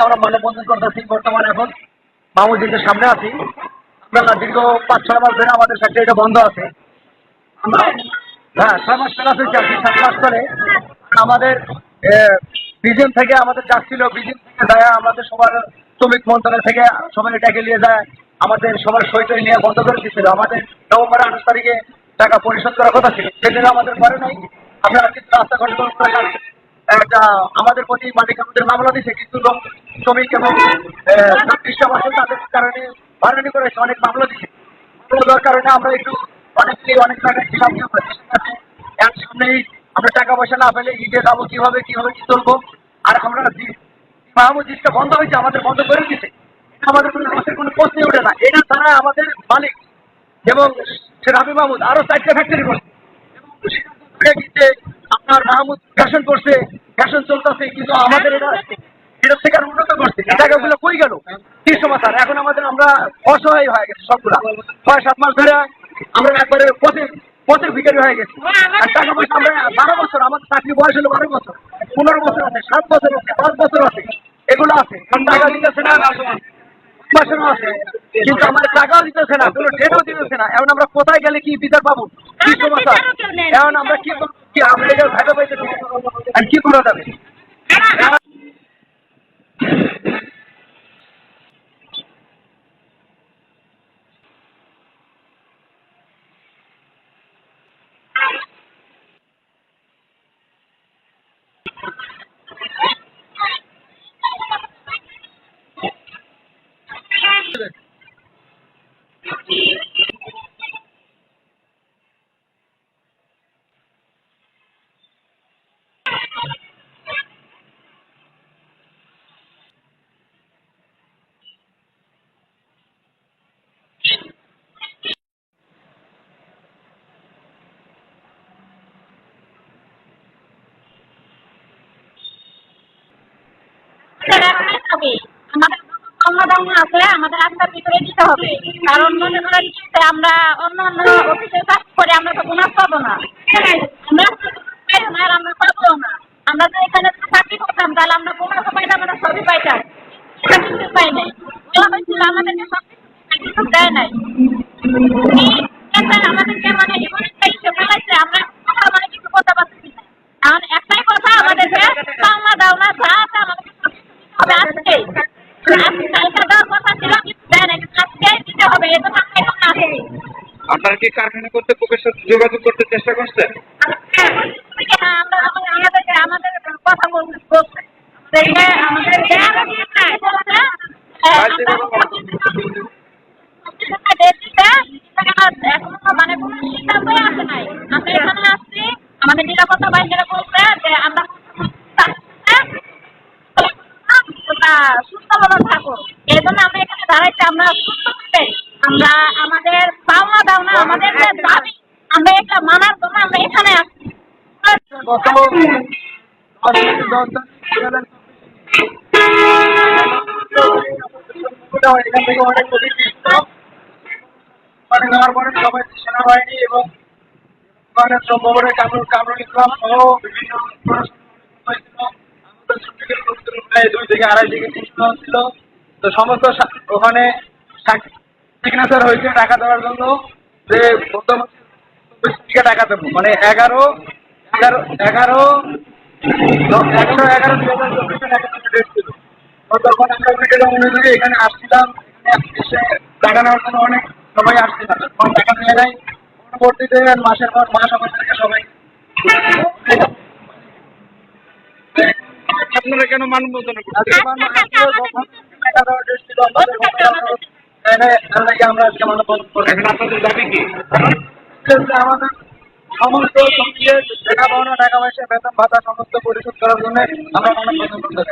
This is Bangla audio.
আমরা মানববন্ধন করতেছি বর্তমানে এখন মাহমুদুলের সামনে আছি। আমরা দীর্ঘ 5-6 মাস ধরে আমাদের ফ্যাক্টরিটা বন্ধ আছে। আমরা 6 মাস প্লাস হয়েছে, 7 মাস ধরে আমাদের বিজিএম থেকে আমাদের কাজ ছিল, বিজিএম থেকে যায় আমাদের সবার শ্রমিক মন্ত্রণালয় থেকে সবাই টাকা নিয়ে যায়, আমাদের সবার সইটই নিয়ে বন্ধ করে দিচ্ছিল। আমাদের নভেম্বর 28 তারিখে টাকা পরিশোধ করার কথা ছিল, সেটা আমাদের করে নাই। আমরা কিন্তু রাস্তাঘাট একটা আমাদের প্রতি মালিক আমাদের মামলা দিচ্ছে, কিছু লোক শ্রমিক এবং খ্রিস্টান তাদের কারণে বারণী করেছে, অনেক মামলা দিচ্ছে। দেওয়ার কারণে আমরা একটু অনেক টাকা ছিলাম, এর সামনেই আমরা টাকা পয়সা না পেলে ঈদে যাবো কিভাবে কি চলবো। আর আমরা মাহমুদ জিনিসটা বন্ধ হয়েছে, আমাদের বন্ধ করে দিচ্ছে, আমাদের কোনো প্রশ্নই ওঠে না। এটা তারা আমাদের মালিক এবং সে রাবি মাহমুদ আরো 4টা ফ্যাক্টরি করছে এবং আপনার মাহমুদ ফ্যাশন করছে, ফ্যাশন চলতেছে, কিন্তু আমাদের এটার থেকে উন্নত করছে। টাকাগুলো কই গেল কি সমাচার? এখন আমরা অসহায় হয়ে গেছে সবগুলা। 6-7 মাস ধরে আমরা একবারে পথের ভিখারি হয়ে গেছি। আর টাকা পয়সা আমরা 12 বছর, আমাদের চাকরি বয়স হলো 12 বছর, 15 বছর আছে, 7 বছর আছে, 5 বছর আছে, এগুলো আছে। টাকা দিতেছে না, মাসেরও আছে, কিন্তু আমাদের টাকাও দিতেছে না, কোনো ডেটও দিতেছে না। এখন আমরা কোথায় গেলে কি বিচার পাবো, কি সমাচার? এখন আমরা কি আমরা এটা ভাইবা পাইতেছি আর কি করা যাবে? আমাদের রাস্তার ভিতরে দিতে হবে, কারণ মনে করেন আমরা অন্য অফিসে কাজ করে আমরা তো বোনাস পাবো না, আমরা পাবো না। আমরা তো এখানে চাকরি করতাম, তাহলে আমরা বোনাসও পাইতাম, আমরা সবই পাইতাম, কিছু পাই নাই। বলা হয়েছিল আমাদেরকে সব কিছু দেয় নাই, আমাদেরকে মানে এমন একটা ইসে ফেলাইছে, আমরা কথা মানে কিছু করতে পারছি না। কারণ একটাই কথা, আমাদেরকে পাওনা দাও না যা আছে আমাদেরকে হবে আজকে। আপনারা কি কারখানা কর্তৃপক্ষের সাথে যোগাযোগ করতে চেষ্টা করছেন? আমাদের কথা বলছে, মানে কোনো সিদ্ধান্ত আসে নাই। আমরা এখানে আসছি, আমাদের নিরাপত্তা বাহিনীরা বলছে যে আমরা সুস্থ ভাবে থাকো, এই জন্য আমরা এখানে দাঁড়াইছি। আমরা সুস্থ থাকতে, আমরা আমাদের পাওনা দাওনা, আমাদের যে দাবি, আমরা এটা মানার জন্য আমরা এখানে আসছি। এখান থেকে অনেক নেওয়ার পরে সবাই সেনাবাহিনী এবং সম্ভবত কামরুল ইসলাম সহ বিভিন্ন 2 থেকে 2.5 থেকে 3 ছিল। তো সমস্ত ওখানে সিগনেচার হয়েছে টাকা দেওয়ার জন্য, যে টাকা দেবো, মানে 11/11/2024 ছিল। তখন আমরা অনুযায়ী এখানে আসছিলাম, এসে টাকা নেওয়ার জন্য অনেক সবাই আসছিলাম, তখন টাকা নিয়ে নেয়। পরবর্তীতে মাসের পর মাস আমাদের থেকে সবাই আপনারা কেন মানববন্ধন করছেন? আমরা আজকে মানববন্ধন করছি। আপনাদের দাবি কি? আমাদের সমস্ত টাকা পয়সা, বেতন ভাতা সমস্ত পরিশোধ করার জন্য আমরা মানববন্ধন করতে